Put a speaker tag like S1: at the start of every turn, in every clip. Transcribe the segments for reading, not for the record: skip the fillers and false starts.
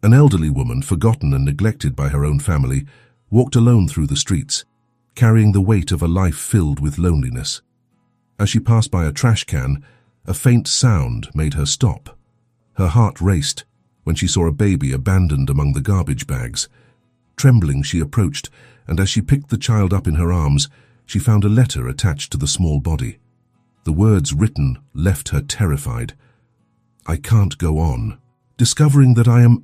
S1: An elderly woman, forgotten and neglected by her own family, walked alone through the streets, carrying the weight of a life filled with loneliness. As she passed by a trash can, a faint sound made her stop. Her heart raced when she saw a baby abandoned among the garbage bags. Trembling, she approached, and as she picked the child up in her arms, she found a letter attached to the small body. The words written left her terrified. "I can't go on. Discovering that I am—"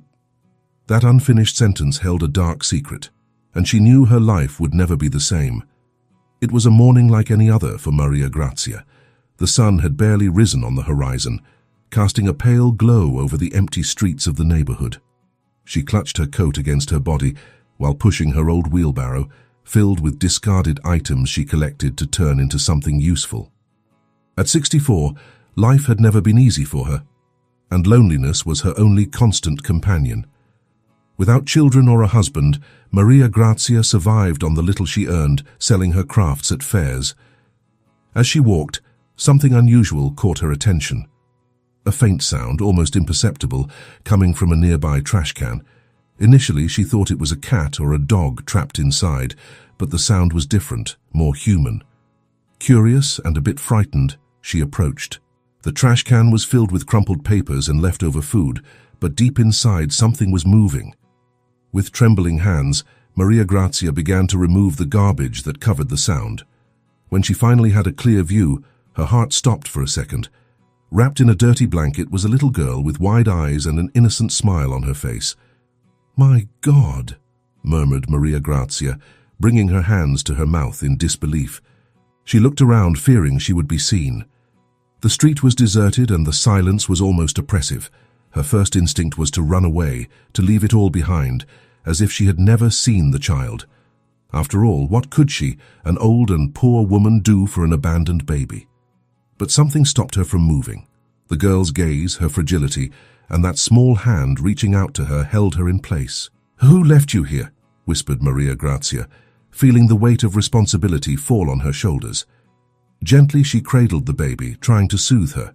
S1: That unfinished sentence held a dark secret, and she knew her life would never be the same. It was a morning like any other for Maria Grazia. The sun had barely risen on the horizon, casting a pale glow over the empty streets of the neighborhood. She clutched her coat against her body while pushing her old wheelbarrow, filled with discarded items she collected to turn into something useful. At 64, life had never been easy for her, and loneliness was her only constant companion. Without children or a husband, Maria Grazia survived on the little she earned, selling her crafts at fairs. As she walked, something unusual caught her attention. A faint sound, almost imperceptible, coming from a nearby trash can. Initially, she thought it was a cat or a dog trapped inside, but the sound was different, more human. Curious and a bit frightened, she approached. The trash can was filled with crumpled papers and leftover food, but deep inside something was moving. With trembling hands, Maria Grazia began to remove the garbage that covered the sound. When she finally had a clear view, her heart stopped for a second. Wrapped in a dirty blanket was a little girl with wide eyes and an innocent smile on her face. "My God," murmured Maria Grazia, bringing her hands to her mouth in disbelief. She looked around, fearing she would be seen. The street was deserted and the silence was almost oppressive. Her first instinct was to run away, to leave it all behind, as if she had never seen the child. After all, what could she, an old and poor woman, do for an abandoned baby? But something stopped her from moving. The girl's gaze, her fragility, and that small hand reaching out to her held her in place. "Who left you here?" whispered Maria Grazia, feeling the weight of responsibility fall on her shoulders. Gently she cradled the baby, trying to soothe her.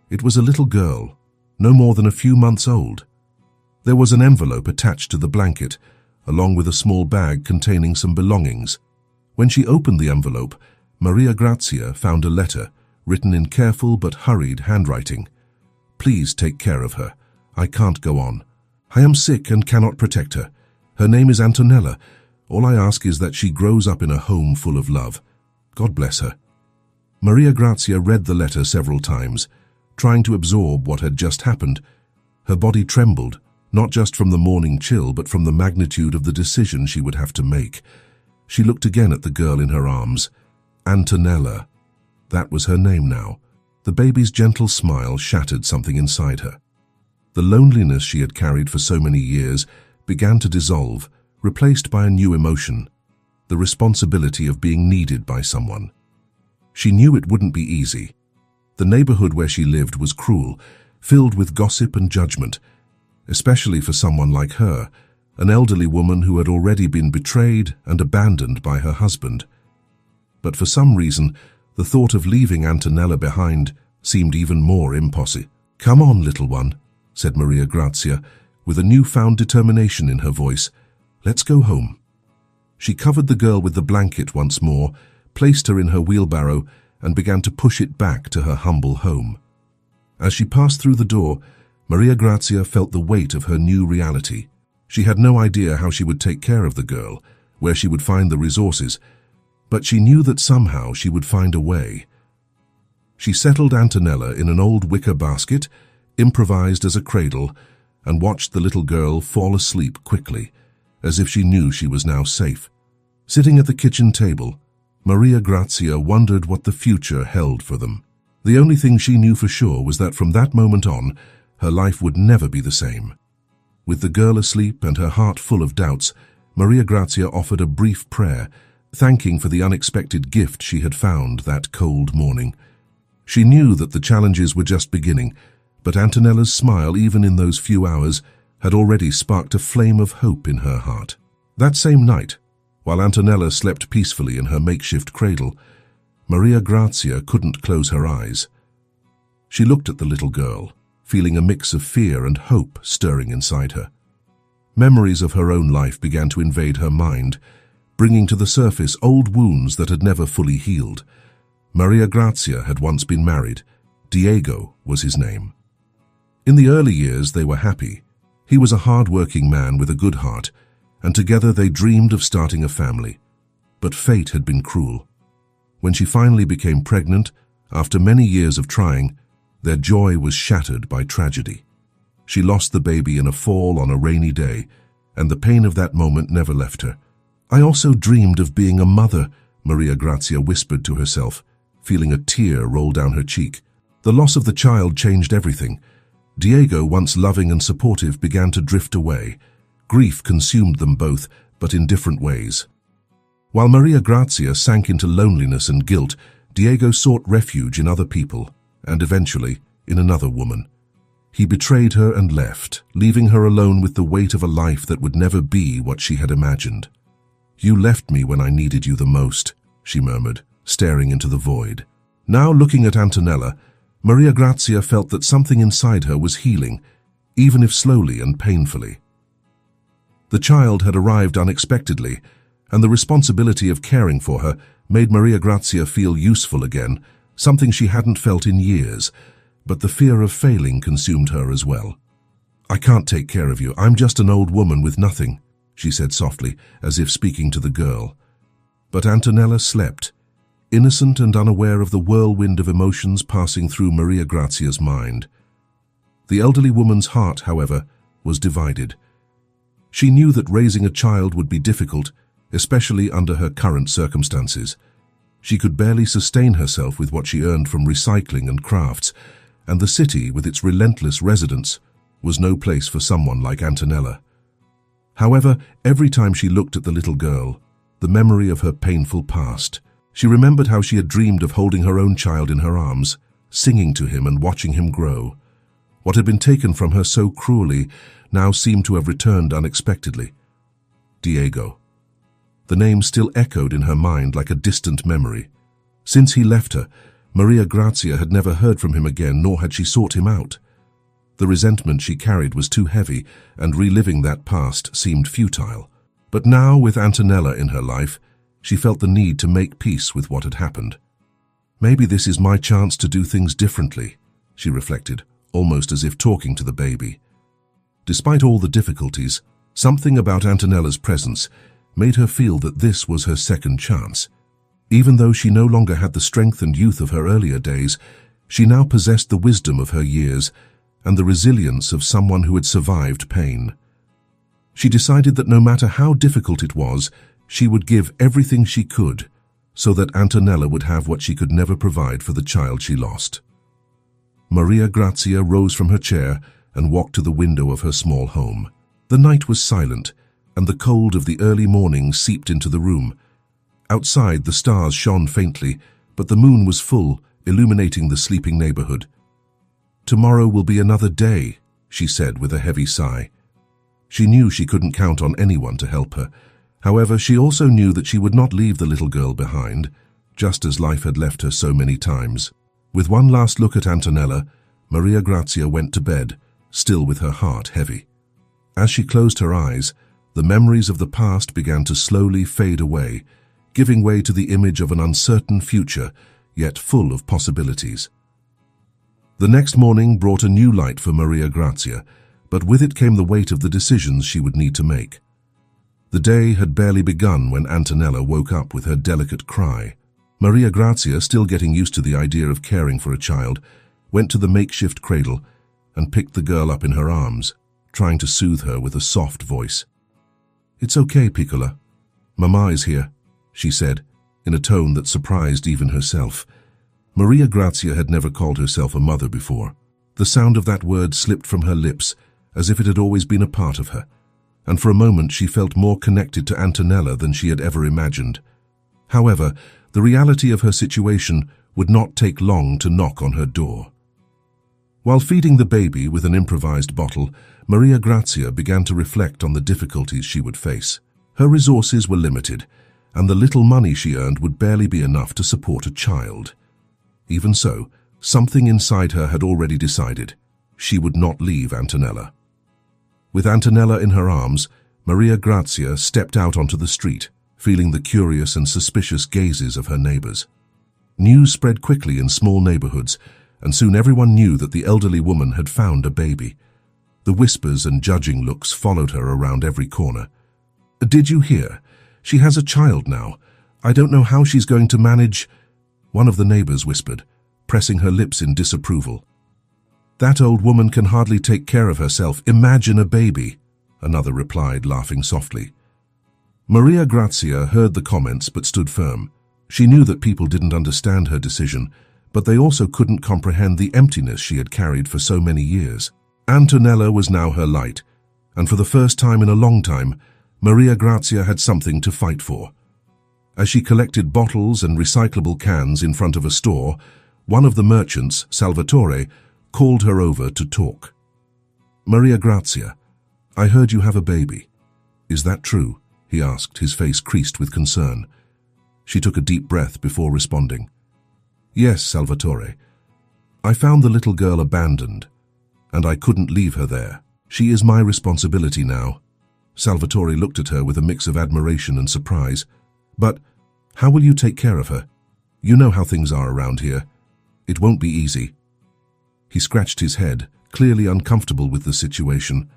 S1: It was a little girl, no more than a few months old. There was an envelope attached to the blanket, along with a small bag containing some belongings. When she opened the envelope, Maria Grazia found a letter, written in careful but hurried handwriting. "Please take care of her. I can't go on. I am sick and cannot protect her. Her name is Antonella. All I ask is that she grows up in a home full of love. God bless her." Maria Grazia read the letter several times, trying to absorb what had just happened. Her body trembled, not just from the morning chill, but from the magnitude of the decision she would have to make. She looked again at the girl in her arms. Antonella. That was her name now. The baby's gentle smile shattered something inside her. The loneliness she had carried for so many years began to dissolve, replaced by a new emotion, the responsibility of being needed by someone. She knew it wouldn't be easy. The neighborhood where she lived was cruel, filled with gossip and judgment, especially for someone like her, an elderly woman who had already been betrayed and abandoned by her husband. But for some reason, the thought of leaving Antonella behind seemed even more impossible. "Come on, little one," said Maria Grazia, with a newfound determination in her voice. "Let's go home." She covered the girl with the blanket once more, placed her in her wheelbarrow, and began to push it back to her humble home. As she passed through the door, Maria Grazia felt the weight of her new reality. She had no idea how she would take care of the girl, where she would find the resources, but she knew that somehow she would find a way. She settled Antonella in an old wicker basket, improvised as a cradle, and watched the little girl fall asleep quickly, as if she knew she was now safe. Sitting at the kitchen table, Maria Grazia wondered what the future held for them. The only thing she knew for sure was that from that moment on, her life would never be the same. With the girl asleep and her heart full of doubts, Maria Grazia offered a brief prayer, thanking for the unexpected gift she had found that cold morning. She knew that the challenges were just beginning, but Antonella's smile, even in those few hours, had already sparked a flame of hope in her heart. That same night, while Antonella slept peacefully in her makeshift cradle, Maria Grazia couldn't close her eyes. She looked at the little girl, feeling a mix of fear and hope stirring inside her. Memories of her own life began to invade her mind, bringing to the surface old wounds that had never fully healed. Maria Grazia had once been married. Diego was his name. In the early years, they were happy. He was a hard-working man with a good heart, and together they dreamed of starting a family. But fate had been cruel. When she finally became pregnant, after many years of trying, their joy was shattered by tragedy. She lost the baby in a fall on a rainy day, and the pain of that moment never left her. "I also dreamed of being a mother," Maria Grazia whispered to herself, feeling a tear roll down her cheek. The loss of the child changed everything. Diego, once loving and supportive, began to drift away. Grief consumed them both, but in different ways. While Maria Grazia sank into loneliness and guilt, Diego sought refuge in other people, and eventually in another woman. He betrayed her and left, leaving her alone with the weight of a life that would never be what she had imagined. "You left me when I needed you the most," she murmured, staring into the void. Now looking at Antonella, Maria Grazia felt that something inside her was healing, even if slowly and painfully. The child had arrived unexpectedly, and the responsibility of caring for her made Maria Grazia feel useful again, something she hadn't felt in years, but the fear of failing consumed her as well. "I can't take care of you. I'm just an old woman with nothing," she said softly, as if speaking to the girl. But Antonella slept, innocent and unaware of the whirlwind of emotions passing through Maria Grazia's mind. The elderly woman's heart, however, was divided. She knew that raising a child would be difficult, especially under her current circumstances. She could barely sustain herself with what she earned from recycling and crafts, and the city, with its relentless residents, was no place for someone like Antonella. However, every time she looked at the little girl, the memory of her painful past, she remembered how she had dreamed of holding her own child in her arms, singing to him and watching him grow. What had been taken from her so cruelly now seemed to have returned unexpectedly. Diego. The name still echoed in her mind like a distant memory. Since he left her, Maria Grazia had never heard from him again, nor had she sought him out. The resentment she carried was too heavy, and reliving that past seemed futile. But now, with Antonella in her life, she felt the need to make peace with what had happened. "Maybe this is my chance to do things differently," she reflected, almost as if talking to the baby. Despite all the difficulties, something about Antonella's presence made her feel that this was her second chance. Even though she no longer had the strength and youth of her earlier days, she now possessed the wisdom of her years and the resilience of someone who had survived pain. She decided that no matter how difficult it was, she would give everything she could so that Antonella would have what she could never provide for the child she lost. Maria Grazia rose from her chair and walked to the window of her small home. The night was silent, and the cold of the early morning seeped into the room. Outside, the stars shone faintly, but the moon was full, illuminating the sleeping neighborhood. "Tomorrow will be another day," she said with a heavy sigh. She knew she couldn't count on anyone to help her. However, she also knew that she would not leave the little girl behind, just as life had left her so many times. With one last look at Antonella, Maria Grazia went to bed, still with her heart heavy. As she closed her eyes, the memories of the past began to slowly fade away, giving way to the image of an uncertain future, yet full of possibilities. The next morning brought a new light for Maria Grazia, but with it came the weight of the decisions she would need to make. The day had barely begun when Antonella woke up with her delicate cry. Maria Grazia, still getting used to the idea of caring for a child, went to the makeshift cradle and picked the girl up in her arms, trying to soothe her with a soft voice. "It's okay, Piccola. Mama is here," she said, in a tone that surprised even herself. Maria Grazia had never called herself a mother before. The sound of that word slipped from her lips as if it had always been a part of her, and for a moment she felt more connected to Antonella than she had ever imagined. However, the reality of her situation would not take long to knock on her door. While feeding the baby with an improvised bottle, Maria Grazia began to reflect on the difficulties she would face. Her resources were limited, and the little money she earned would barely be enough to support a child. Even so, something inside her had already decided she would not leave Antonella. With Antonella in her arms, Maria Grazia stepped out onto the street, feeling the curious and suspicious gazes of her neighbors. News spread quickly in small neighborhoods, and soon everyone knew that the elderly woman had found a baby. The whispers and judging looks followed her around every corner. "Did you hear? She has a child now. I don't know how she's going to manage," one of the neighbors whispered, pressing her lips in disapproval. "That old woman can hardly take care of herself. Imagine a baby," another replied, laughing softly. Maria Grazia heard the comments but stood firm. She knew that people didn't understand her decision, but they also couldn't comprehend the emptiness she had carried for so many years. Antonella was now her light, and for the first time in a long time, Maria Grazia had something to fight for. As she collected bottles and recyclable cans in front of a store, one of the merchants, Salvatore, called her over to talk. "Maria Grazia, I heard you have a baby. Is that true?" he asked, his face creased with concern. She took a deep breath before responding. "Yes, Salvatore. I found the little girl abandoned, and I couldn't leave her there. She is my responsibility now." Salvatore looked at her with a mix of admiration and surprise. "But how will you take care of her? You know how things are around here. It won't be easy." He scratched his head, clearly uncomfortable with the situation.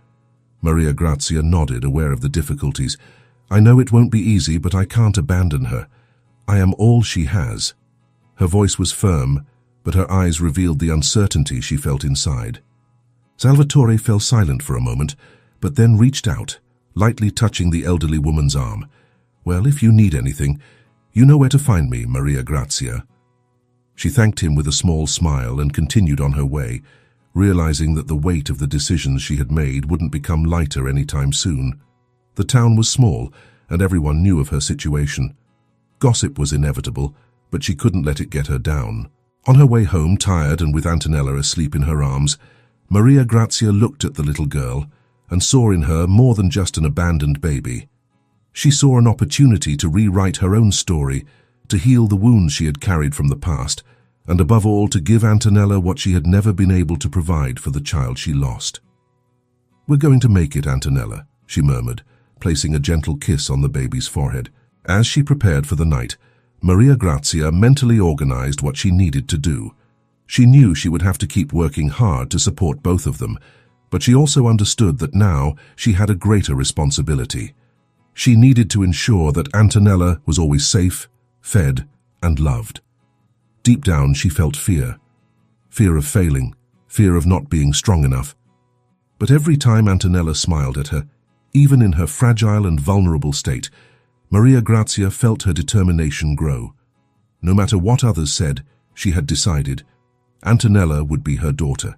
S1: Maria Grazia nodded, aware of the difficulties. "I know it won't be easy, but I can't abandon her. I am all she has." Her voice was firm, but her eyes revealed the uncertainty she felt inside. Salvatore fell silent for a moment, but then reached out, lightly touching the elderly woman's arm. "Well, if you need anything, you know where to find me, Maria Grazia." She thanked him with a small smile and continued on her way, realizing that the weight of the decisions she had made wouldn't become lighter anytime soon. The town was small, and everyone knew of her situation. Gossip was inevitable, but she couldn't let it get her down. On her way home, tired and with Antonella asleep in her arms, Maria Grazia looked at the little girl and saw in her more than just an abandoned baby. She saw an opportunity to rewrite her own story, to heal the wounds she had carried from the past, and above all to give Antonella what she had never been able to provide for the child she lost. "We're going to make it, Antonella," she murmured, placing a gentle kiss on the baby's forehead. As she prepared for the night, Maria Grazia mentally organized what she needed to do. She knew she would have to keep working hard to support both of them, but she also understood that now she had a greater responsibility. She needed to ensure that Antonella was always safe, fed, and loved. Deep down, she felt fear. Fear of failing, fear of not being strong enough. But every time Antonella smiled at her, even in her fragile and vulnerable state, Maria Grazia felt her determination grow. No matter what others said, she had decided. Antonella would be her daughter.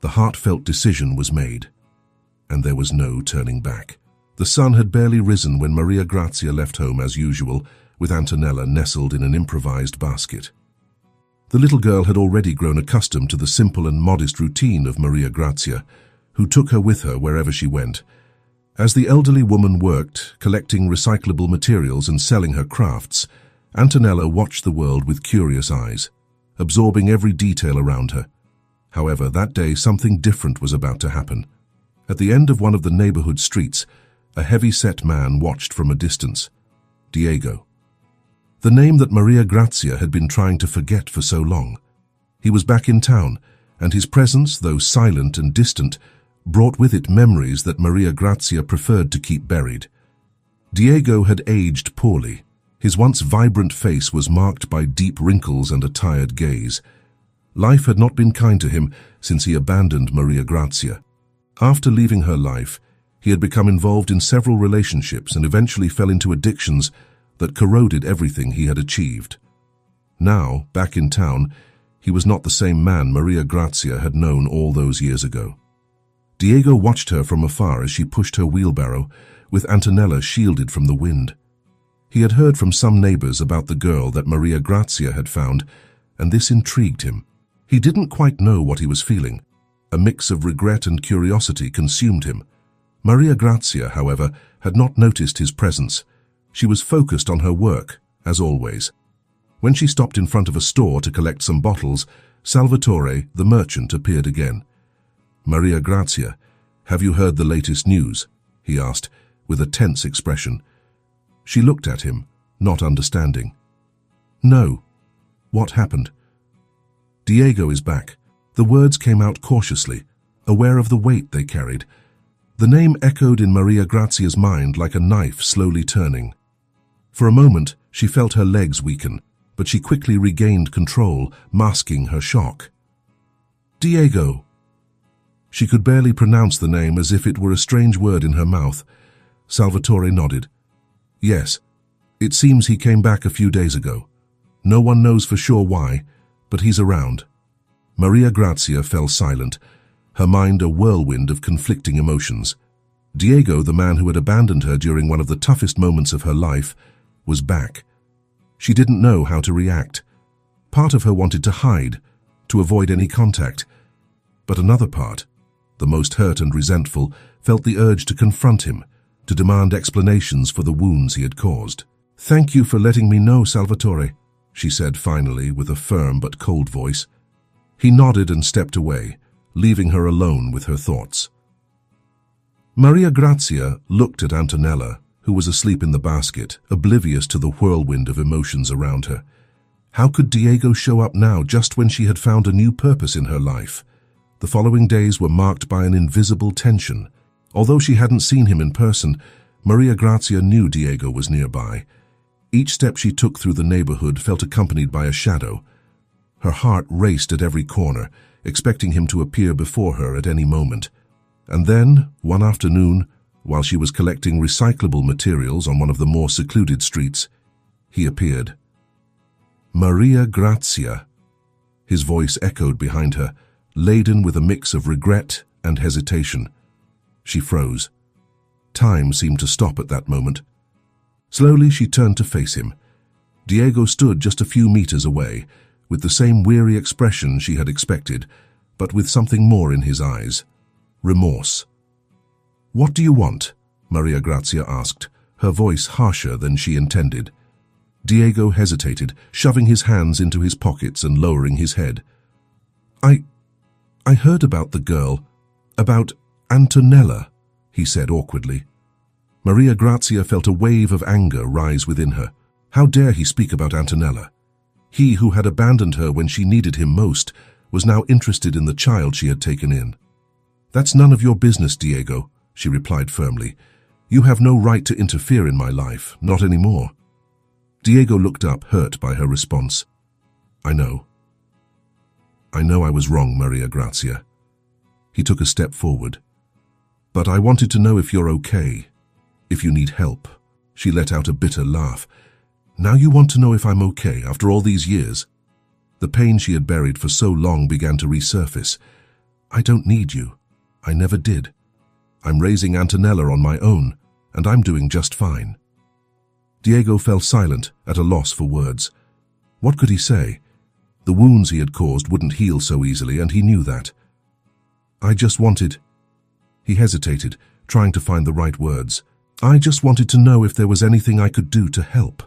S1: The heartfelt decision was made, and there was no turning back. The sun had barely risen when Maria Grazia left home as usual, with Antonella nestled in an improvised basket. The little girl had already grown accustomed to the simple and modest routine of Maria Grazia, who took her with her wherever she went. As the elderly woman worked, collecting recyclable materials and selling her crafts, Antonella watched the world with curious eyes, absorbing every detail around her. However, that day something different was about to happen. At the end of one of the neighborhood streets, a heavy-set man watched from a distance. Diego. The name that Maria Grazia had been trying to forget for so long. He was back in town, and his presence, though silent and distant, brought with it memories that Maria Grazia preferred to keep buried. Diego had aged poorly. His once vibrant face was marked by deep wrinkles and a tired gaze. Life had not been kind to him since he abandoned Maria Grazia. After leaving her life, he had become involved in several relationships and eventually fell into addictions that corroded everything he had achieved. Now, back in town, he was not the same man Maria Grazia had known all those years ago. Diego watched her from afar as she pushed her wheelbarrow, with Antonella shielded from the wind. He had heard from some neighbors about the girl that Maria Grazia had found, and this intrigued him. He didn't quite know what he was feeling. A mix of regret and curiosity consumed him. Maria Grazia, however, had not noticed his presence. She was focused on her work, as always. When she stopped in front of a store to collect some bottles, Salvatore, the merchant, appeared again. "Maria Grazia, "Have you heard the latest news?" he asked, with a tense expression. She looked at him, not understanding. "No. What happened?" "Diego is back." The words came out cautiously, aware of the weight they carried. The name echoed in Maria Grazia's mind like a knife slowly turning. For a moment, she felt her legs weaken, but she quickly regained control, masking her shock. "Diego." She could barely pronounce the name, as if it were a strange word in her mouth. Salvatore nodded. "Yes. It seems he came back a few days ago. No one knows for sure why, but he's around." Maria Grazia fell silent, her mind a whirlwind of conflicting emotions. Diego, the man who had abandoned her during one of the toughest moments of her life, was back. She didn't know how to react. Part of her wanted to hide, to avoid any contact. But another part, the most hurt and resentful, felt the urge to confront him, to demand explanations for the wounds he had caused. "Thank you for letting me know, Salvatore," she said finally, with a firm but cold voice. He nodded and stepped away, leaving her alone with her thoughts. Maria Grazia looked at Antonella, who was asleep in the basket, oblivious to the whirlwind of emotions around her. How could Diego show up now, just when she had found a new purpose in her life? The following days were marked by an invisible tension. Although she hadn't seen him in person, Maria Grazia knew Diego was nearby. Each step she took through the neighborhood felt accompanied by a shadow. Her heart raced at every corner, expecting him to appear before her at any moment. And then, one afternoon, while she was collecting recyclable materials on one of the more secluded streets, he appeared. "Maria Grazia." His voice echoed behind her, laden with a mix of regret and hesitation. She froze. Time seemed to stop at that moment. Slowly she turned to face him. Diego stood just a few meters away, with the same weary expression she had expected, but with something more in his eyes. Remorse. "What do you want?" Maria Grazia asked, her voice harsher than she intended. Diego hesitated, shoving his hands into his pockets and lowering his head. I heard about the girl, about Antonella," he said awkwardly. Maria Grazia felt a wave of anger rise within her. How dare he speak about Antonella? He who had abandoned her when she needed him most was now interested in the child she had taken in. "That's none of your business, Diego," she replied firmly. "You have no right to interfere in my life, not anymore." Diego looked up, hurt by her response. I know I was wrong, Maria Grazia." He took a step forward. "But I wanted to know if you're okay, if you need help." She let out a bitter laugh. "Now you want to know if I'm okay after all these years?" The pain she had buried for so long began to resurface. "I don't need you. I never did. I'm raising Antonella on my own, and I'm doing just fine." Diego fell silent, at a loss for words. What could he say? The wounds he had caused wouldn't heal so easily, and he knew that. "I just wanted—" He hesitated, trying to find the right words. "I just wanted to know if there was anything I could do to help."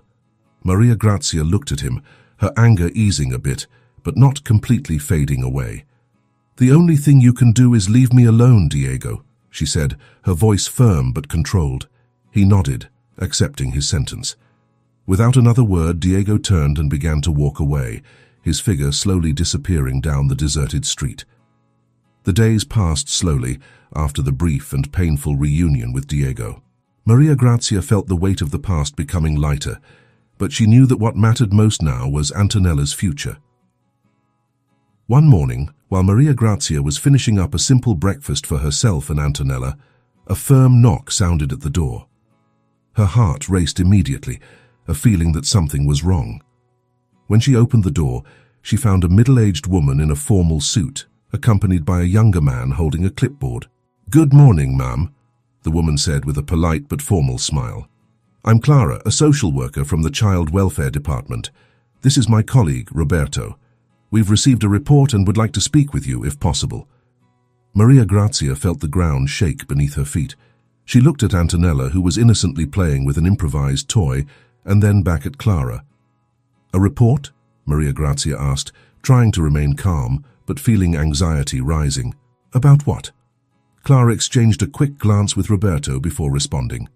S1: Maria Grazia looked at him, her anger easing a bit, but not completely fading away. "The only thing you can do is leave me alone, Diego," she said, her voice firm but controlled. He nodded, accepting his sentence. Without another word, Diego turned and began to walk away, his figure slowly disappearing down the deserted street. The days passed slowly after the brief and painful reunion with Diego. Maria Grazia felt the weight of the past becoming lighter, but she knew that what mattered most now was Antonella's future. One morning, while Maria Grazia was finishing up a simple breakfast for herself and Antonella, a firm knock sounded at the door. Her heart raced immediately, a feeling that something was wrong. When she opened the door, she found a middle-aged woman in a formal suit, accompanied by a younger man holding a clipboard. "Good morning, ma'am," the woman said with a polite but formal smile. "I'm Clara, a social worker from the Child Welfare Department. This is my colleague, Roberto. We've received a report and would like to speak with you, if possible." Maria Grazia felt the ground shake beneath her feet. She looked at Antonella, who was innocently playing with an improvised toy, and then back at Clara. "A report?" Maria Grazia asked, trying to remain calm, but feeling anxiety rising. "About what?" Clara exchanged a quick glance with Roberto before responding.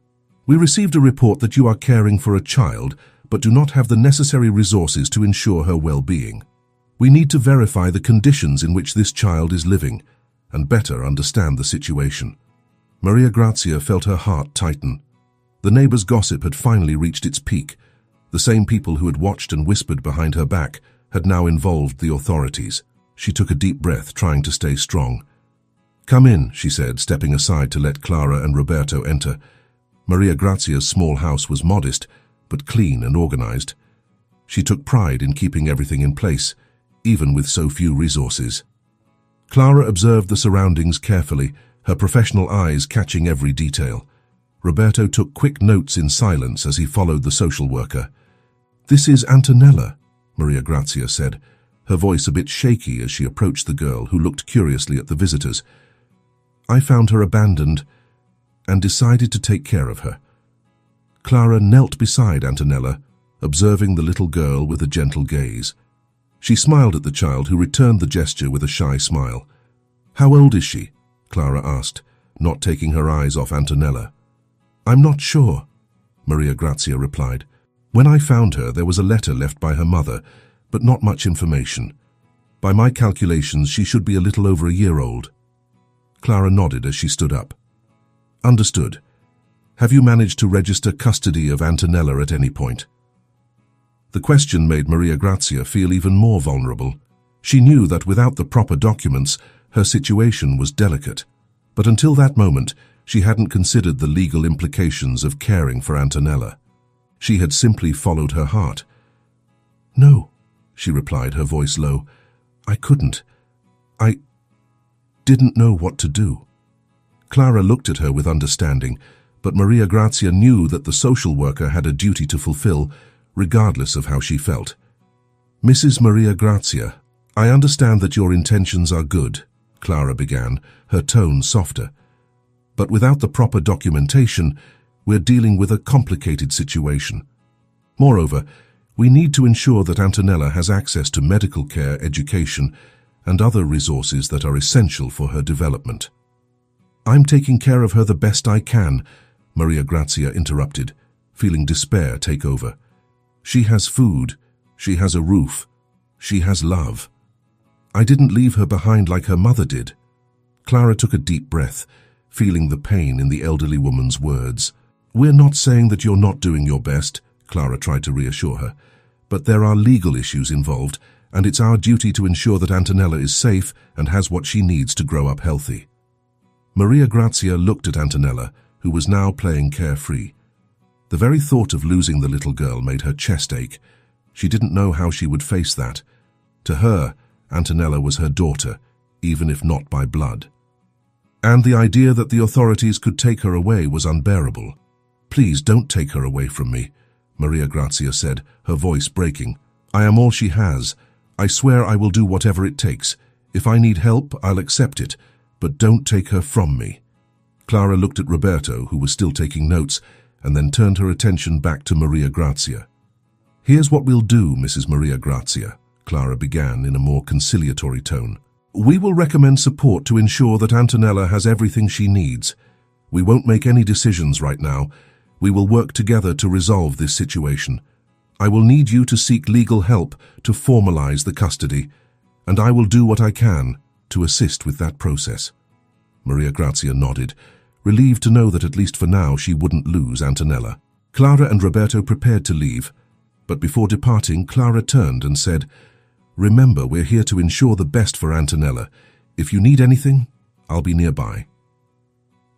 S1: "We received a report that you are caring for a child, but do not have the necessary resources to ensure her well-being. We need to verify the conditions in which this child is living and better understand the situation." Maria Grazia felt her heart tighten. The neighbors' gossip had finally reached its peak. The same people who had watched and whispered behind her back had now involved the authorities. She took a deep breath, trying to stay strong. "Come in," she said, stepping aside to let Clara and Roberto enter. Maria Grazia's small house was modest, but clean and organized. She took pride in keeping everything in place, even with so few resources. Clara observed the surroundings carefully, her professional eyes catching every detail. Roberto took quick notes in silence as he followed the social worker. "This is Antonella," Maria Grazia said, her voice a bit shaky as she approached the girl, who looked curiously at the visitors. "I found her abandoned and decided to take care of her." Clara knelt beside Antonella, observing the little girl with a gentle gaze. She smiled at the child, who returned the gesture with a shy smile. "How old is she?" Clara asked, not taking her eyes off Antonella. "I'm not sure," Maria Grazia replied. "When I found her, there was a letter left by her mother, but not much information. By my calculations, she should be a little over a year old." Clara nodded as she stood up. "Understood. Have you managed to register custody of Antonella at any point?" The question made Maria Grazia feel even more vulnerable. She knew that without the proper documents, her situation was delicate. But until that moment, she hadn't considered the legal implications of caring for Antonella. She had simply followed her heart. "No," she replied, her voice low. "I couldn't. I didn't know what to do." Clara looked at her with understanding, but Maria Grazia knew that the social worker had a duty to fulfill, regardless of how she felt. "Mrs. Maria Grazia, I understand that your intentions are good," Clara began, her tone softer. "But without the proper documentation, we're dealing with a complicated situation. Moreover, we need to ensure that Antonella has access to medical care, education, and other resources that are essential for her development." "I'm taking care of her the best I can," Maria Grazia interrupted, feeling despair take over. "She has food, she has a roof, she has love. I didn't leave her behind like her mother did." Clara took a deep breath, feeling the pain in the elderly woman's words. "We're not saying that you're not doing your best," Clara tried to reassure her, "but there are legal issues involved, and it's our duty to ensure that Antonella is safe and has what she needs to grow up healthy." Maria Grazia looked at Antonella, who was now playing carefree. The very thought of losing the little girl made her chest ache. She didn't know how she would face that. To her, Antonella was her daughter, even if not by blood. And the idea that the authorities could take her away was unbearable. "Please don't take her away from me," Maria Grazia said, her voice breaking. "I am all she has. I swear I will do whatever it takes. If I need help, I'll accept it, but don't take her from me." Clara looked at Roberto, who was still taking notes, and then turned her attention back to Maria Grazia. "Here's what we'll do, Mrs. Maria Grazia," Clara began in a more conciliatory tone. "We will recommend support to ensure that Antonella has everything she needs. We won't make any decisions right now. We will work together to resolve this situation. I will need you to seek legal help to formalize the custody, and I will do what I can to assist with that process." Maria Grazia nodded, relieved to know that at least for now she wouldn't lose Antonella. Clara and Roberto prepared to leave, but before departing, Clara turned and said, "Remember, we're here to ensure the best for Antonella. If you need anything, I'll be nearby."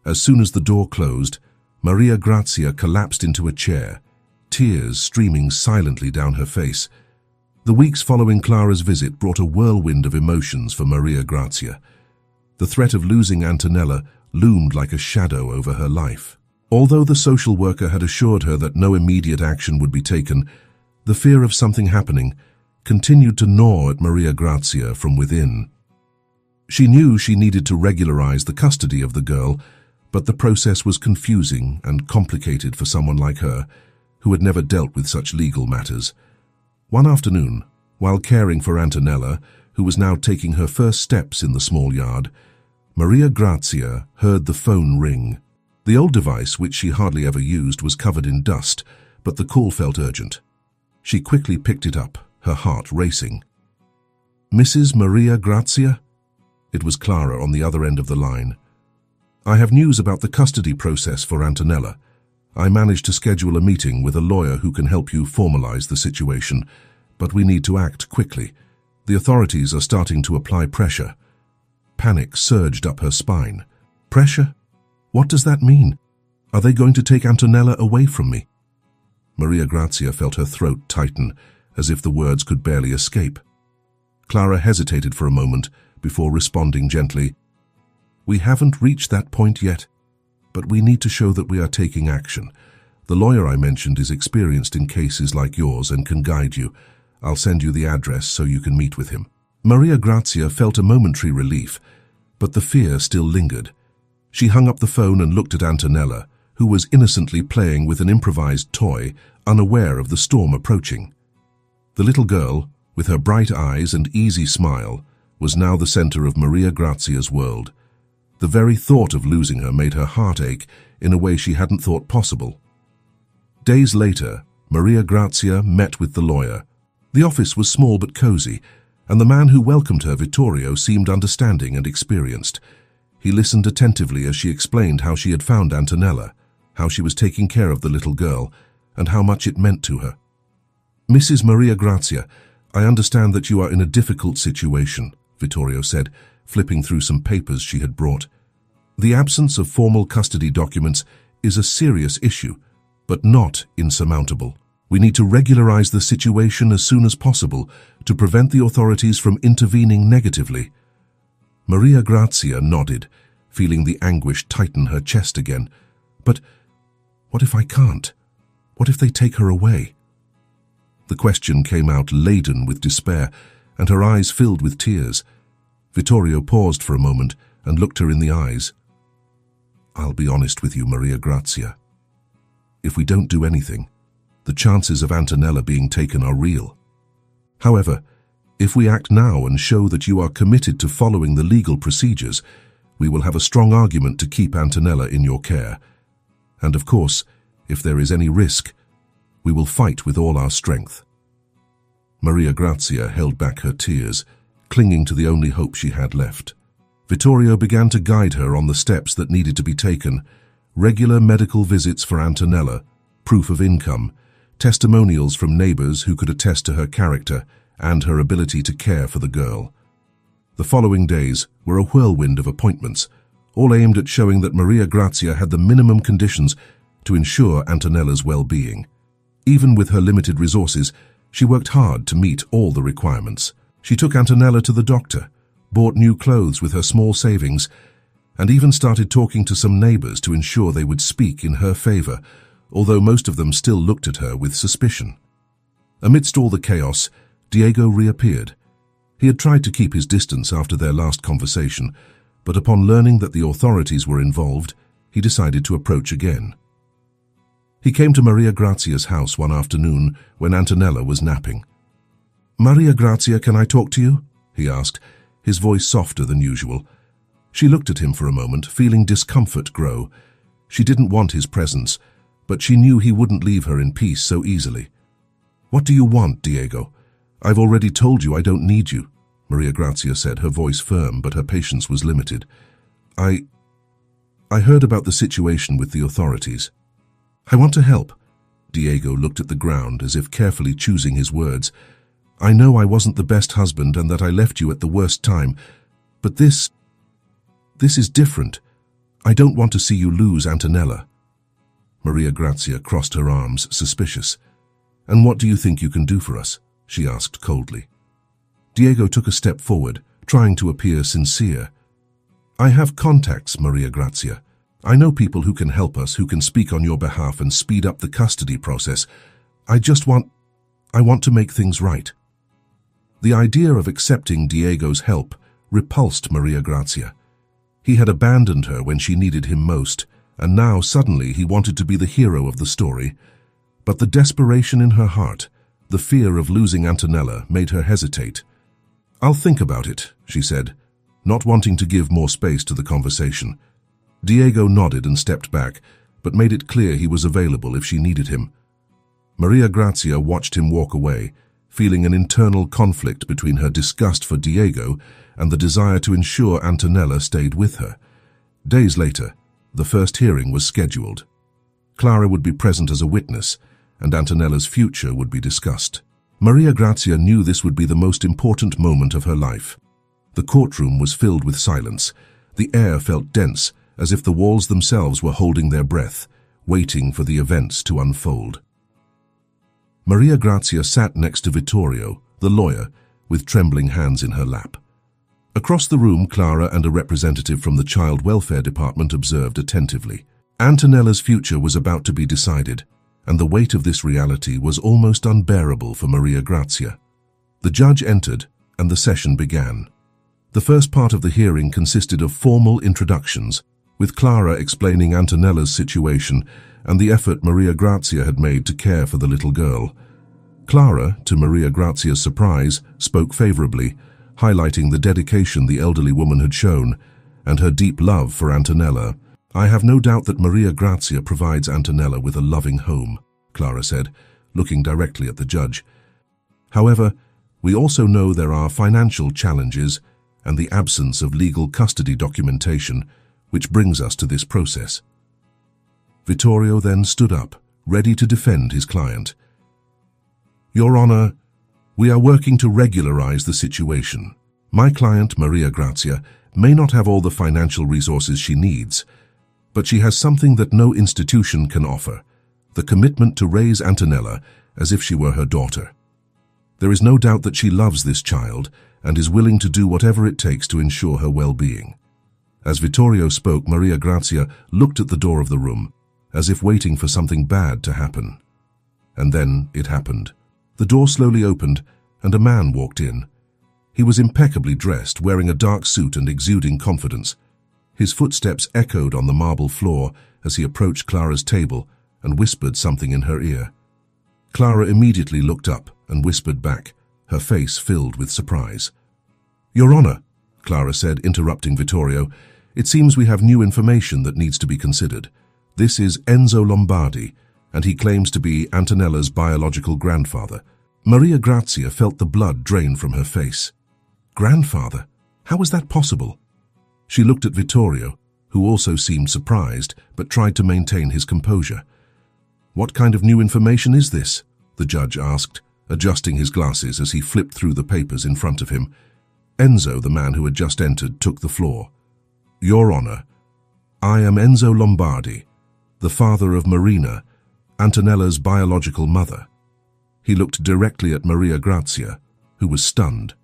S1: As soon as the door closed, Maria Grazia collapsed into a chair, tears streaming silently down her face. The weeks following Clara's visit brought a whirlwind of emotions for Maria Grazia. The threat of losing Antonella loomed like a shadow over her life. Although the social worker had assured her that no immediate action would be taken, the fear of something happening continued to gnaw at Maria Grazia from within. She knew she needed to regularize the custody of the girl, but the process was confusing and complicated for someone like her, who had never dealt with such legal matters. One afternoon, while caring for Antonella, who was now taking her first steps in the small yard, Maria Grazia heard the phone ring. The old device, which she hardly ever used, was covered in dust, but the call felt urgent. She quickly picked it up, her heart racing. "Mrs. Maria Grazia?" It was Clara on the other end of the line. "I have news about the custody process for Antonella. I managed to schedule a meeting with a lawyer who can help you formalize the situation, but we need to act quickly. The authorities are starting to apply pressure." Panic surged up her spine. "Pressure? What does that mean? Are they going to take Antonella away from me?" Maria Grazia felt her throat tighten, as if the words could barely escape. Clara hesitated for a moment before responding gently. "We haven't reached that point yet, but we need to show that we are taking action. The lawyer I mentioned is experienced in cases like yours and can guide you. I'll send you the address so you can meet with him." Maria Grazia felt a momentary relief, but the fear still lingered. She hung up the phone and looked at Antonella, who was innocently playing with an improvised toy, unaware of the storm approaching. The little girl, with her bright eyes and easy smile, was now the center of Maria Grazia's world. The very thought of losing her made her heart ache in a way she hadn't thought possible. Days later, Maria Grazia met with the lawyer. The office was small but cozy, and the man who welcomed her, Vittorio, seemed understanding and experienced. He listened attentively as she explained how she had found Antonella, how she was taking care of the little girl, and how much it meant to her. "Mrs. Maria Grazia, I understand that you are in a difficult situation," Vittorio said, flipping through some papers she had brought. "The absence of formal custody documents is a serious issue, but not insurmountable. We need to regularize the situation as soon as possible to prevent the authorities from intervening negatively." Maria Grazia nodded, feeling the anguish tighten her chest again. "But what if I can't? What if they take her away?" The question came out laden with despair, and her eyes filled with tears. Vittorio paused for a moment and looked her in the eyes. "I'll be honest with you, Maria Grazia. If we don't do anything, the chances of Antonella being taken are real. However, if we act now and show that you are committed to following the legal procedures, we will have a strong argument to keep Antonella in your care. And of course, if there is any risk, we will fight with all our strength." Maria Grazia held back her tears, clinging to the only hope she had left. Vittorio began to guide her on the steps that needed to be taken: regular medical visits for Antonella, proof of income, testimonials from neighbors who could attest to her character and her ability to care for the girl. The following days were a whirlwind of appointments, all aimed at showing that Maria Grazia had the minimum conditions to ensure Antonella's well-being. Even with her limited resources, she worked hard to meet all the requirements. She took Antonella to the doctor, bought new clothes with her small savings, and even started talking to some neighbors to ensure they would speak in her favor, although most of them still looked at her with suspicion. Amidst all the chaos, Diego reappeared. He had tried to keep his distance after their last conversation, but upon learning that the authorities were involved, he decided to approach again. He came to Maria Grazia's house one afternoon when Antonella was napping. "Maria Grazia, can I talk to you?" he asked, his voice softer than usual. She looked at him for a moment, feeling discomfort grow. She didn't want his presence, but she knew he wouldn't leave her in peace so easily. "What do you want, Diego? I've already told you I don't need you," Maria Grazia said, her voice firm, but her patience was limited. I heard about the situation with the authorities. I want to help." Diego looked at the ground as if carefully choosing his words. "I know I wasn't the best husband and that I left you at the worst time, but this is different. I don't want to see you lose Antonella." Maria Grazia crossed her arms, suspicious. "And what do you think you can do for us?" she asked coldly. Diego took a step forward, trying to appear sincere. "I have contacts, Maria Grazia. I know people who can help us, who can speak on your behalf and speed up the custody process. I want to make things right." The idea of accepting Diego's help repulsed Maria Grazia. He had abandoned her when she needed him most, and now suddenly he wanted to be the hero of the story. But the desperation in her heart, the fear of losing Antonella, made her hesitate. "I'll think about it," she said, not wanting to give more space to the conversation. Diego nodded and stepped back, but made it clear he was available if she needed him. Maria Grazia watched him walk away, feeling an internal conflict between her disgust for Diego and the desire to ensure Antonella stayed with her. Days later, the first hearing was scheduled. Clara would be present as a witness, and Antonella's future would be discussed. Maria Grazia knew this would be the most important moment of her life. The courtroom was filled with silence. The air felt dense, as if the walls themselves were holding their breath, waiting for the events to unfold. Maria Grazia sat next to Vittorio, the lawyer, with trembling hands in her lap. Across the room, Clara and a representative from the Child Welfare Department observed attentively. Antonella's future was about to be decided, and the weight of this reality was almost unbearable for Maria Grazia. The judge entered, and the session began. The first part of the hearing consisted of formal introductions, with Clara explaining Antonella's situation and the effort Maria Grazia had made to care for the little girl. Clara, to Maria Grazia's surprise, spoke favorably, highlighting the dedication the elderly woman had shown and her deep love for Antonella. "I have no doubt that Maria Grazia provides Antonella with a loving home," Clara said, looking directly at the judge. "However, we also know there are financial challenges and the absence of legal custody documentation, which brings us to this process." Vittorio then stood up, ready to defend his client. "Your Honor, we are working to regularize the situation. My client, Maria Grazia, may not have all the financial resources she needs, but she has something that no institution can offer: the commitment to raise Antonella as if she were her daughter. There is no doubt that she loves this child and is willing to do whatever it takes to ensure her well-being." As Vittorio spoke, Maria Grazia looked at the door of the room, as if waiting for something bad to happen. And then it happened. The door slowly opened, and a man walked in. He was impeccably dressed, wearing a dark suit and exuding confidence. His footsteps echoed on the marble floor as he approached Clara's table and whispered something in her ear. Clara immediately looked up and whispered back, her face filled with surprise. "Your Honor," Clara said, interrupting Vittorio, "it seems we have new information that needs to be considered. This is Enzo Lombardi, and he claims to be Antonella's biological grandfather." Maria Grazia felt the blood drain from her face. "Grandfather? How was that possible?" She looked at Vittorio, who also seemed surprised, but tried to maintain his composure. "What kind of new information is this?" the judge asked, adjusting his glasses as he flipped through the papers in front of him. Enzo, the man who had just entered, took the floor. "Your Honor, I am Enzo Lombardi, the father of Marina, Antonella's biological mother." He looked directly at Maria Grazia, who was stunned.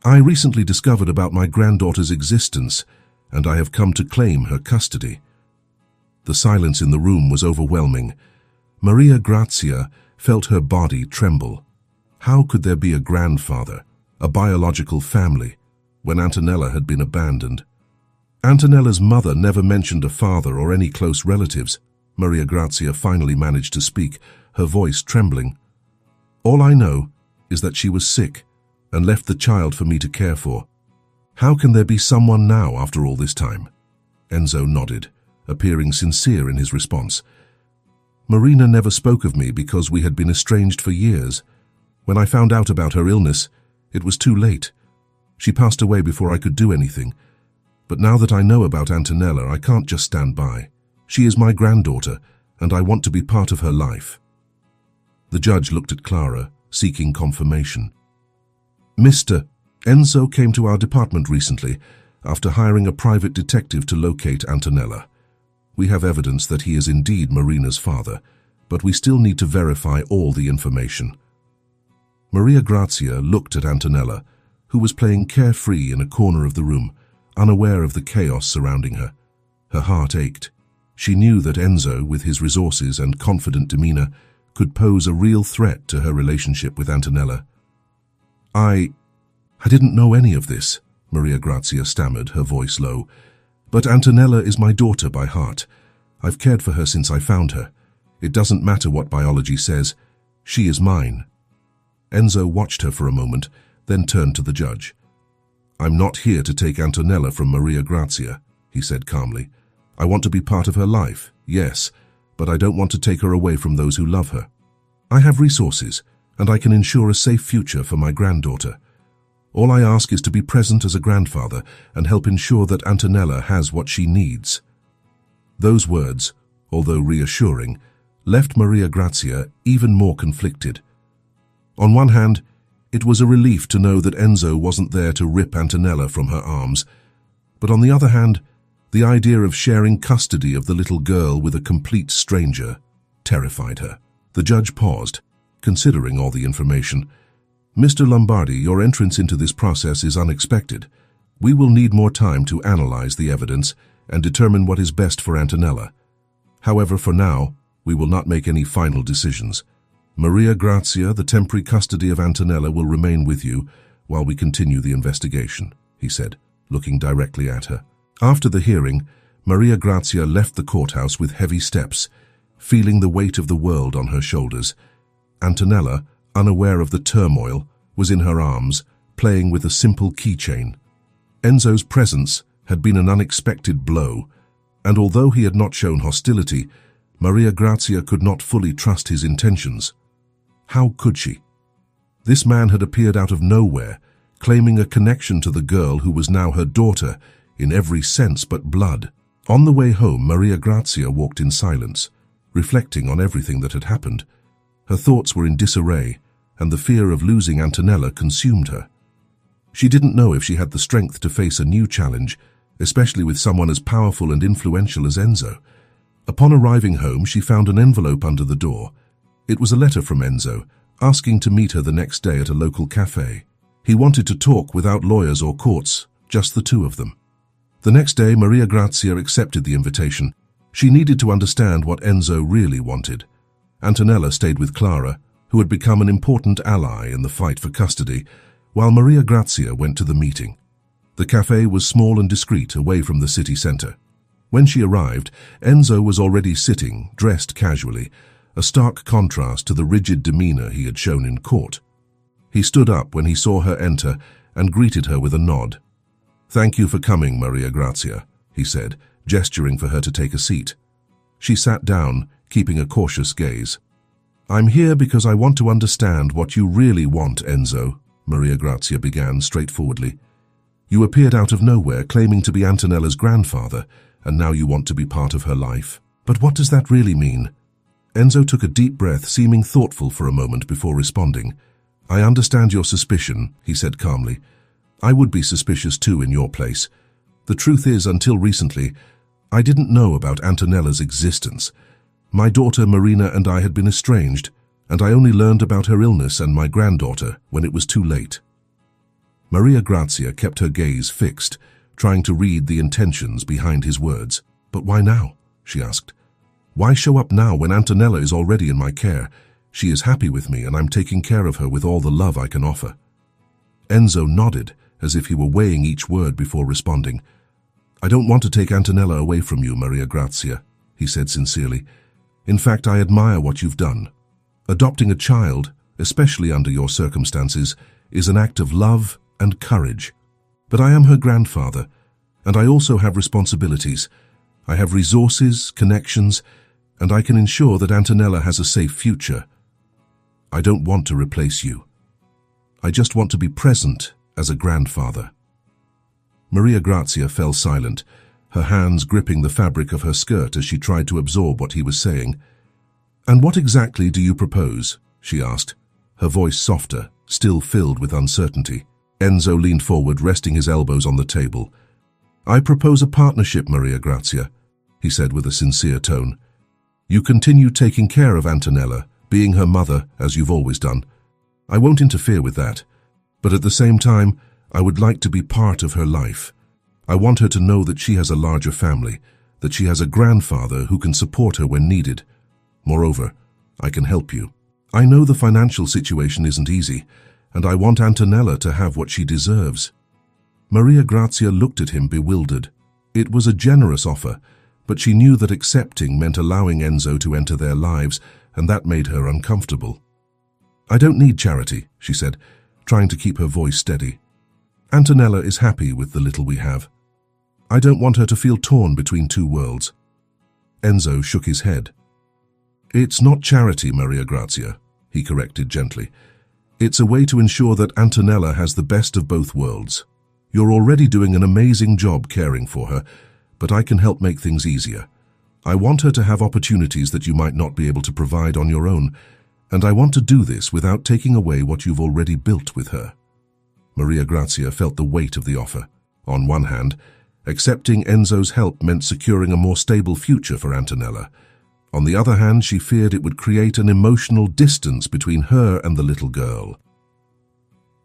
S1: "I recently discovered about my granddaughter's existence, and I have come to claim her custody." The silence in the room was overwhelming. Maria Grazia felt her body tremble. How could there be a grandfather, a biological family, when Antonella had been abandoned? Antonella's mother never mentioned a father or any close relatives. Maria Grazia finally managed to speak, her voice trembling. "All I know is that she was sick and left the child for me to care for. How can there be someone now after all this time?" Enzo nodded, appearing sincere in his response. "Marina never spoke of me because we had been estranged for years. When I found out about her illness, it was too late. She passed away before I could do anything. But now that I know about Antonella, I can't just stand by. She is my granddaughter, and I want to be part of her life." The judge looked at Clara, seeking confirmation. "Mr. Enzo came to our department recently after hiring a private detective to locate Antonella. We have evidence that he is indeed Marina's father, but we still need to verify all the information." Maria Grazia looked at Antonella, who was playing carefree in a corner of the room, unaware of the chaos surrounding her. Her heart ached. She knew that Enzo, with his resources and confident demeanor, could pose a real threat to her relationship with Antonella. I didn't know any of this," Maria Grazia stammered, her voice low. "But Antonella is my daughter by heart. I've cared for her since I found her. It doesn't matter what biology says. She is mine." Enzo watched her for a moment, then turned to the judge. "I'm not here to take Antonella from Maria Grazia," he said calmly. "I want to be part of her life, yes, but I don't want to take her away from those who love her. I have resources, and I can ensure a safe future for my granddaughter. All I ask is to be present as a grandfather and help ensure that Antonella has what she needs." Those words, although reassuring, left Maria Grazia even more conflicted. On one hand, it was a relief to know that Enzo wasn't there to rip Antonella from her arms, but on the other hand, the idea of sharing custody of the little girl with a complete stranger terrified her. The judge paused, considering all the information. "Mr. Lombardi, your entrance into this process is unexpected. We will need more time to analyze the evidence and determine what is best for Antonella. However, for now, we will not make any final decisions. Maria Grazia, the temporary custody of Antonella will remain with you while we continue the investigation," he said, looking directly at her. After the hearing, Maria Grazia left the courthouse with heavy steps, feeling the weight of the world on her shoulders. Antonella, unaware of the turmoil, was in her arms, playing with a simple keychain. Enzo's presence had been an unexpected blow, and although he had not shown hostility, Maria Grazia could not fully trust his intentions. How could she? This man had appeared out of nowhere, claiming a connection to the girl who was now her daughter, in every sense but blood. On the way home, Maria Grazia walked in silence, reflecting on everything that had happened. Her thoughts were in disarray, and the fear of losing Antonella consumed her. She didn't know if she had the strength to face a new challenge, especially with someone as powerful and influential as Enzo. Upon arriving home, she found an envelope under the door. It was a letter from Enzo, asking to meet her the next day at a local cafe. He wanted to talk without lawyers or courts, just the two of them. The next day, Maria Grazia accepted the invitation. She needed to understand what Enzo really wanted. Antonella stayed with Clara, who had become an important ally in the fight for custody, while Maria Grazia went to the meeting. The cafe was small and discreet, away from the city center. When she arrived, Enzo was already sitting, dressed casually, a stark contrast to the rigid demeanor he had shown in court. He stood up when he saw her enter and greeted her with a nod. "Thank you for coming, Maria Grazia," he said, gesturing for her to take a seat. She sat down, keeping a cautious gaze. "I'm here because I want to understand what you really want, Enzo," Maria Grazia began straightforwardly. "You appeared out of nowhere, claiming to be Antonella's grandfather, and now you want to be part of her life. But what does that really mean?" Enzo took a deep breath, seeming thoughtful for a moment before responding. "I understand your suspicion," he said calmly. "I would be suspicious too in your place. The truth is, until recently, I didn't know about Antonella's existence. My daughter Marina and I had been estranged, and I only learned about her illness and my granddaughter when it was too late." Maria Grazia kept her gaze fixed, trying to read the intentions behind his words. "But why now?" she asked. "Why show up now when Antonella is already in my care? She is happy with me, and I'm taking care of her with all the love I can offer." Enzo nodded, as if he were weighing each word before responding. "I don't want to take Antonella away from you, Maria Grazia," he said sincerely. "In fact, I admire what you've done. Adopting a child, especially under your circumstances, is an act of love and courage. But I am her grandfather, and I also have responsibilities. I have resources, connections, and I can ensure that Antonella has a safe future. I don't want to replace you. I just want to be present as a grandfather." Maria Grazia fell silent, her hands gripping the fabric of her skirt as she tried to absorb what he was saying. "And what exactly do you propose?" she asked, her voice softer, still filled with uncertainty. Enzo leaned forward, resting his elbows on the table. "I propose a partnership, Maria Grazia," he said with a sincere tone. "You continue taking care of Antonella, being her mother, as you've always done. I won't interfere with that, but at the same time, I would like to be part of her life. I want her to know that she has a larger family, that she has a grandfather who can support her when needed. Moreover, I can help you. I know the financial situation isn't easy, and I want Antonella to have what she deserves." Maria Grazia looked at him bewildered. It was a generous offer, but she knew that accepting meant allowing Enzo to enter their lives, and that made her uncomfortable. "I don't need charity," she said, trying to keep her voice steady. Antonella is happy with the little we have. I don't want her to feel torn between two worlds." Enzo shook his head. "It's not charity, Maria Grazia," he corrected gently. "It's a way to ensure that Antonella has the best of both worlds. You're already doing an amazing job caring for her, but I can help make things easier. I want her to have opportunities that you might not be able to provide on your own, and I want to do this without taking away what you've already built with her." Maria Grazia felt the weight of the offer. On one hand, accepting Enzo's help meant securing a more stable future for Antonella. On the other hand, she feared it would create an emotional distance between her and the little girl.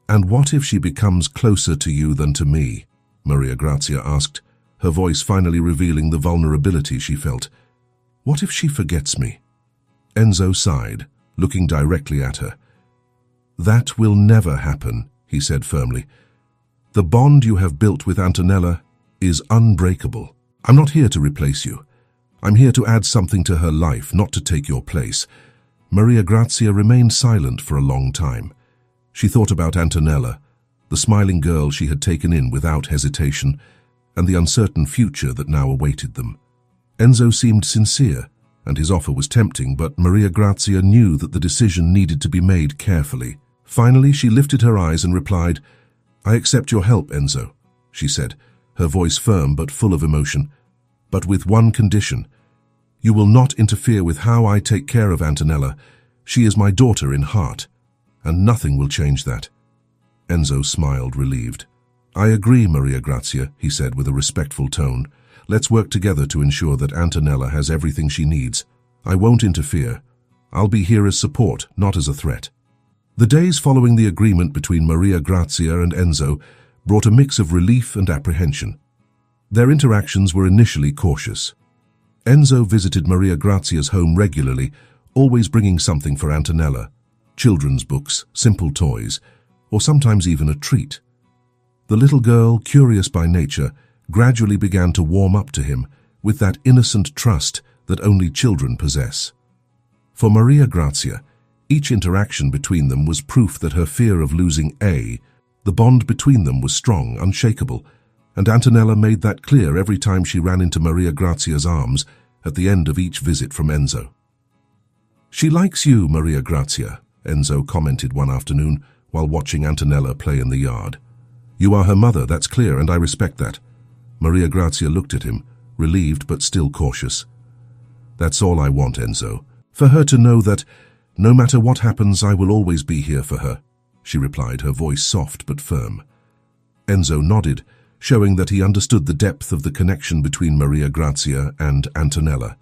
S1: "And what if she becomes closer to you than to me?" Maria Grazia asked, her voice finally revealing the vulnerability she felt. "What if she forgets me?" Enzo sighed, looking directly at her. "That will never happen," he said firmly. "The bond you have built with Antonella is unbreakable. I'm not here to replace you. I'm here to add something to her life, not to take your place." Maria Grazia remained silent for a long time. She thought about Antonella, the smiling girl she had taken in without hesitation, and the uncertain future that now awaited them. Enzo seemed sincere, and his offer was tempting, but Maria Grazia knew that the decision needed to be made carefully. Finally, she lifted her eyes and replied, "I accept your help, Enzo," she said, her voice firm but full of emotion, "but with one condition. You will not interfere with how I take care of Antonella. She is my daughter in heart, and nothing will change that." Enzo smiled, relieved. "I agree, Maria Grazia," he said with a respectful tone. "Let's work together to ensure that Antonella has everything she needs. I won't interfere. I'll be here as support, not as a threat." The days following the agreement between Maria Grazia and Enzo brought a mix of relief and apprehension. Their interactions were initially cautious. Enzo visited Maria Grazia's home regularly, always bringing something for Antonella: children's books, simple toys, or sometimes even a treat. The little girl, curious by nature, gradually began to warm up to him with that innocent trust that only children possess. For Maria Grazia, each interaction between them was proof that her fear of losing the bond between them was strong, unshakable, and Antonella made that clear every time she ran into Maria Grazia's arms at the end of each visit from Enzo. "She likes you, Maria Grazia," Enzo commented one afternoon while watching Antonella play in the yard. "You are her mother, that's clear, and I respect that." Maria Grazia looked at him, relieved but still cautious. "That's all I want, Enzo. For her to know that, no matter what happens, I will always be here for her," she replied, her voice soft but firm. Enzo nodded, showing that he understood the depth of the connection between Maria Grazia and Antonella.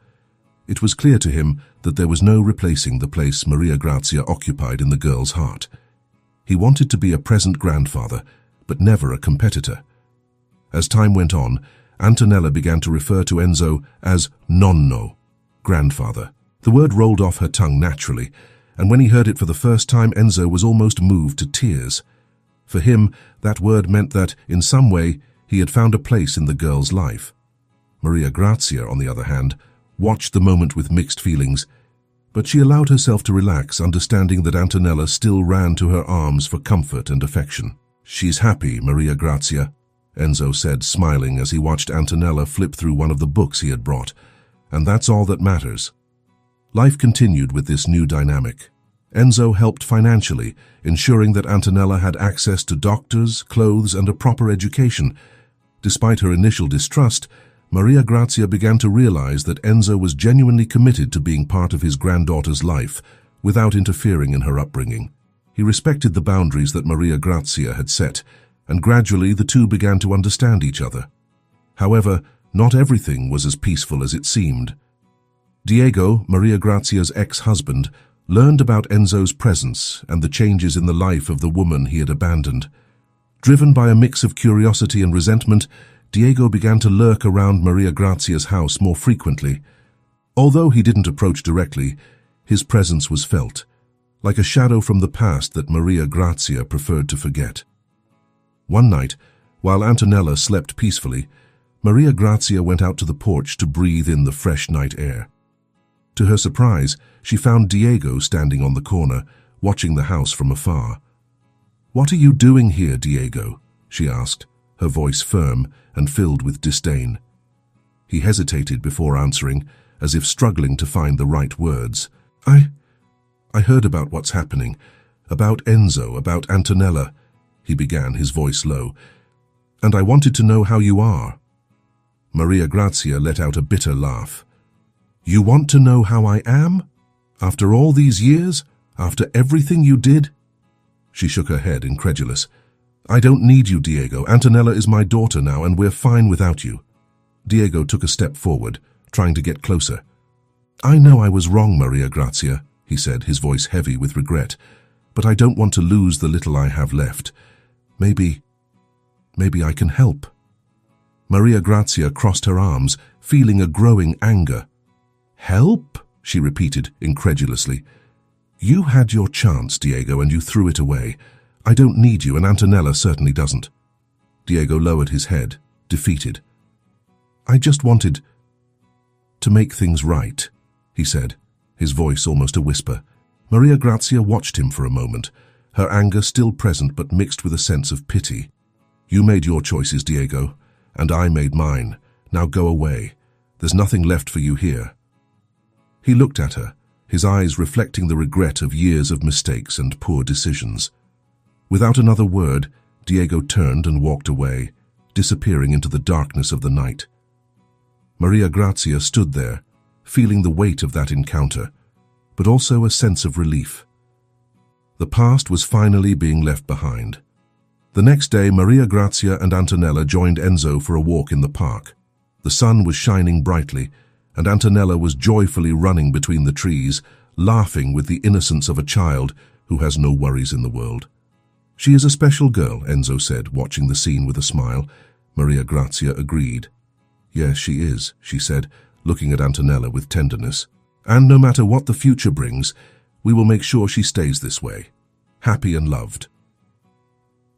S1: It was clear to him that there was no replacing the place Maria Grazia occupied in the girl's heart. He wanted to be a present grandfather, but never a competitor. As time went on, Antonella began to refer to Enzo as nonno, grandfather. The word rolled off her tongue naturally, and when he heard it for the first time, Enzo was almost moved to tears. For him, that word meant that, in some way, he had found a place in the girl's life. Maria Grazia, on the other hand, watched the moment with mixed feelings, but she allowed herself to relax, understanding that Antonella still ran to her arms for comfort and affection. "She's happy, Maria Grazia," Enzo said, smiling as he watched Antonella flip through one of the books he had brought, "and that's all that matters." Life continued with this new dynamic. Enzo helped financially, ensuring that Antonella had access to doctors, clothes, and a proper education. Despite her initial distrust, Maria Grazia began to realize that Enzo was genuinely committed to being part of his granddaughter's life, without interfering in her upbringing. He respected the boundaries that Maria Grazia had set, and gradually the two began to understand each other. However, not everything was as peaceful as it seemed. Diego, Maria Grazia's ex-husband, learned about Enzo's presence and the changes in the life of the woman he had abandoned. Driven by a mix of curiosity and resentment, Diego began to lurk around Maria Grazia's house more frequently. Although he didn't approach directly, his presence was felt, like a shadow from the past that Maria Grazia preferred to forget. One night, while Antonella slept peacefully, Maria Grazia went out to the porch to breathe in the fresh night air. To her surprise, she found Diego standing on the corner, watching the house from afar. "What are you doing here, Diego?" she asked, her voice firm and filled with disdain. He hesitated before answering, as if struggling to find the right words. I heard about what's happening. About Enzo, about Antonella, he began, his voice low. And I wanted to know how you are. Maria Grazia let out a bitter laugh. You want to know how I am? After all these years? After everything you did? She shook her head, incredulous. I don't need you, Diego. Antonella is my daughter now, and we're fine without you. Diego took a step forward, trying to get closer. I know I was wrong, Maria Grazia, he said, his voice heavy with regret, but I don't want to lose the little I have left. Maybe I can help. Maria Grazia crossed her arms, feeling a growing anger. Help? She repeated incredulously. You had your chance, Diego, and you threw it away. I don't need you, and Antonella certainly doesn't. Diego lowered his head, defeated. I just wanted to make things right, he said, his voice almost a whisper. Maria Grazia watched him for a moment, her anger still present but mixed with a sense of pity. You made your choices, Diego, and I made mine. Now go away. There's nothing left for you here. He looked at her, his eyes reflecting the regret of years of mistakes and poor decisions. Without another word, Diego turned and walked away, disappearing into the darkness of the night. Maria Grazia stood there, feeling the weight of that encounter, but also a sense of relief. The past was finally being left behind. The next day, Maria Grazia and Antonella joined Enzo for a walk in the park. The sun was shining brightly, and Antonella was joyfully running between the trees, laughing with the innocence of a child who has no worries in the world. She is a special girl, Enzo said, watching the scene with a smile. Maria Grazia agreed. Yes, she is, she said, looking at Antonella with tenderness. And no matter what the future brings, we will make sure she stays this way, happy and loved.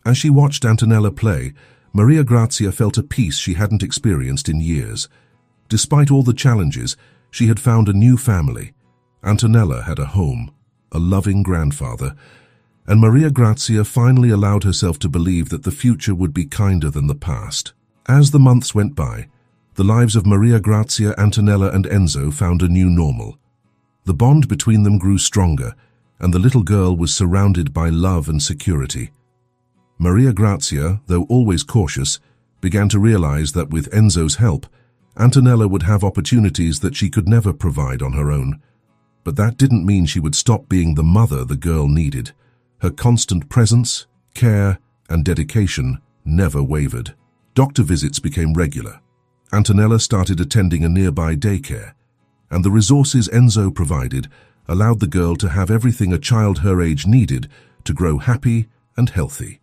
S1: As she watched Antonella play, Maria Grazia felt a peace she hadn't experienced in years. Despite all the challenges, she had found a new family. Antonella had a home, a loving grandfather, and Maria Grazia finally allowed herself to believe that the future would be kinder than the past. As the months went by, the lives of Maria Grazia, Antonella and Enzo found a new normal. The bond between them grew stronger, and the little girl was surrounded by love and security. Maria Grazia, though always cautious, began to realize that with Enzo's help, Antonella would have opportunities that she could never provide on her own. But that didn't mean she would stop being the mother the girl needed. Her constant presence, care, and dedication never wavered. Doctor visits became regular. Antonella started attending a nearby daycare, and the resources Enzo provided allowed the girl to have everything a child her age needed to grow happy and healthy.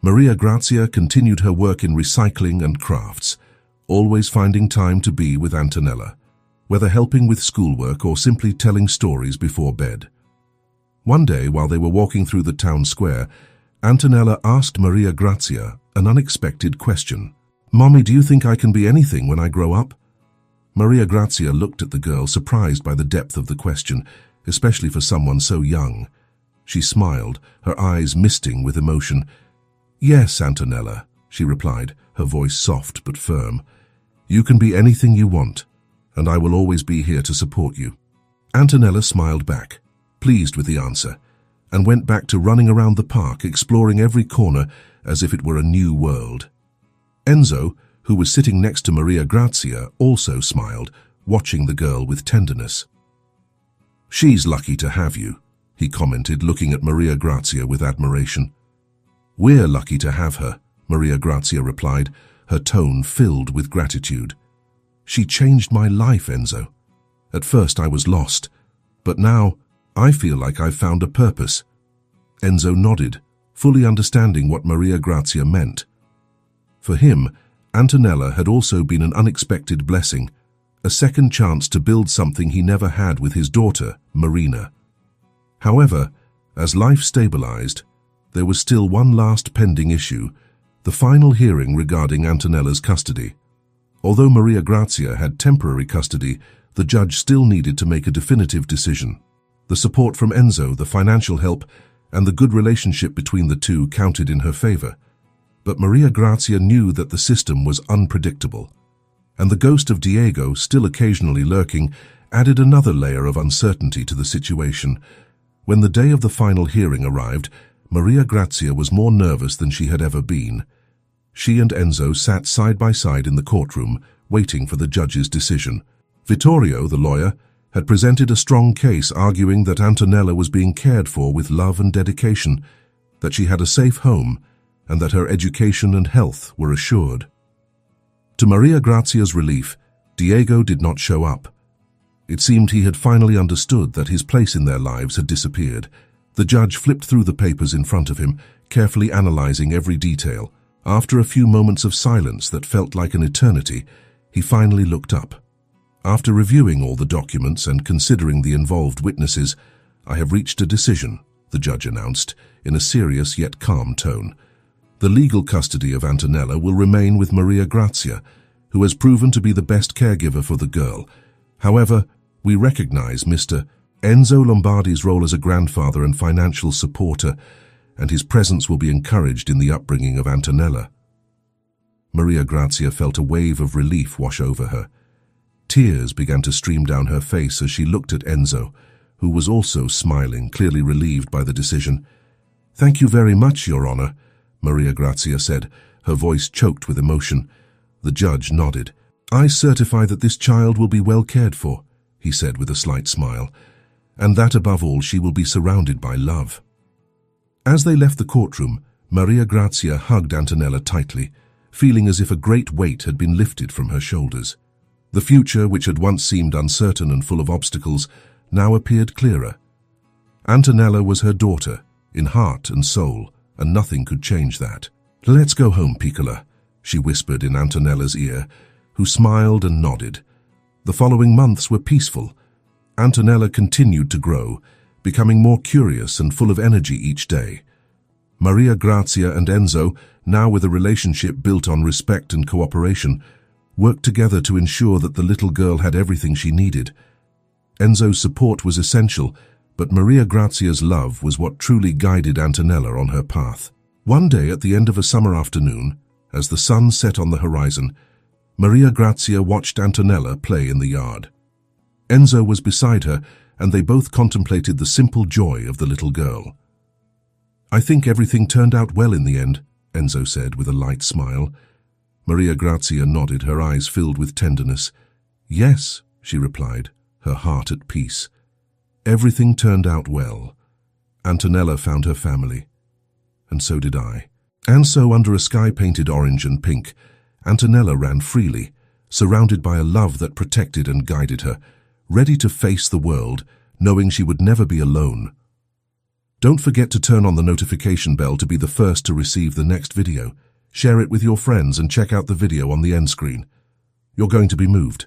S1: Maria Grazia continued her work in recycling and crafts, always finding time to be with Antonella, whether helping with schoolwork or simply telling stories before bed. One day, while they were walking through the town square, Antonella asked Maria Grazia an unexpected question. Mommy, do you think I can be anything when I grow up? Maria Grazia looked at the girl, surprised by the depth of the question, especially for someone so young. She smiled, her eyes misting with emotion. Yes, Antonella, she replied, her voice soft but firm. You can be anything you want, and I will always be here to support you. Antonella smiled back, pleased with the answer, and went back to running around the park, exploring every corner as if it were a new world. Enzo, who was sitting next to Maria Grazia, also smiled, watching the girl with tenderness. She's lucky to have you, he commented, looking at Maria Grazia with admiration. We're lucky to have her, Maria Grazia replied, her tone filled with gratitude. She changed my life, Enzo. At first I was lost, but now I feel like I've found a purpose. Enzo nodded, fully understanding what Maria Grazia meant. For him, Antonella had also been an unexpected blessing, a second chance to build something he never had with his daughter, Marina. However, as life stabilized, there was still one last pending issue, the final hearing regarding Antonella's custody. Although Maria Grazia had temporary custody, the judge still needed to make a definitive decision. The support from Enzo, the financial help, and the good relationship between the two counted in her favor. But Maria Grazia knew that the system was unpredictable, and the ghost of Diego, still occasionally lurking, added another layer of uncertainty to the situation. When the day of the final hearing arrived, Maria Grazia was more nervous than she had ever been. She and Enzo sat side by side in the courtroom, waiting for the judge's decision. Vittorio, the lawyer, had presented a strong case arguing that Antonella was being cared for with love and dedication, that she had a safe home, and that her education and health were assured. To Maria Grazia's relief, Diego did not show up. It seemed he had finally understood that his place in their lives had disappeared. The judge flipped through the papers in front of him, carefully analyzing every detail. After a few moments of silence that felt like an eternity, he finally looked up. "After reviewing all the documents and considering the involved witnesses, I have reached a decision," the judge announced, in a serious yet calm tone. "The legal custody of Antonella will remain with Maria Grazia, who has proven to be the best caregiver for the girl. However, we recognize Mr. Enzo Lombardi's role as a grandfather and financial supporter, and his presence will be encouraged in the upbringing of Antonella." Maria Grazia felt a wave of relief wash over her. Tears began to stream down her face as she looked at Enzo, who was also smiling, clearly relieved by the decision. "Thank you very much, Your Honor," Maria Grazia said, her voice choked with emotion. The judge nodded. "I certify that this child will be well cared for," he said with a slight smile, "and that above all she will be surrounded by love." As they left the courtroom, Maria Grazia hugged Antonella tightly, feeling as if a great weight had been lifted from her shoulders. The future, which had once seemed uncertain and full of obstacles, now appeared clearer. Antonella was her daughter, in heart and soul, and nothing could change that. "Let's go home, Piccola," she whispered in Antonella's ear, who smiled and nodded. The following months were peaceful. Antonella continued to grow, becoming more curious and full of energy each day. Maria Grazia and Enzo, now with a relationship built on respect and cooperation, worked together to ensure that the little girl had everything she needed. Enzo's support was essential, but Maria Grazia's love was what truly guided Antonella on her path. One day at the end of a summer afternoon, as the sun set on the horizon, Maria Grazia watched Antonella play in the yard. Enzo was beside her, and they both contemplated the simple joy of the little girl. "I think everything turned out well in the end," Enzo said with a light smile. Maria Grazia nodded, her eyes filled with tenderness. "Yes," she replied, her heart at peace. "Everything turned out well. Antonella found her family, and so did I." And so, under a sky painted orange and pink, Antonella ran freely, surrounded by a love that protected and guided her, ready to face the world, knowing she would never be alone. Don't forget to turn on the notification bell to be the first to receive the next video. Share it with your friends and check out the video on the end screen. You're going to be moved.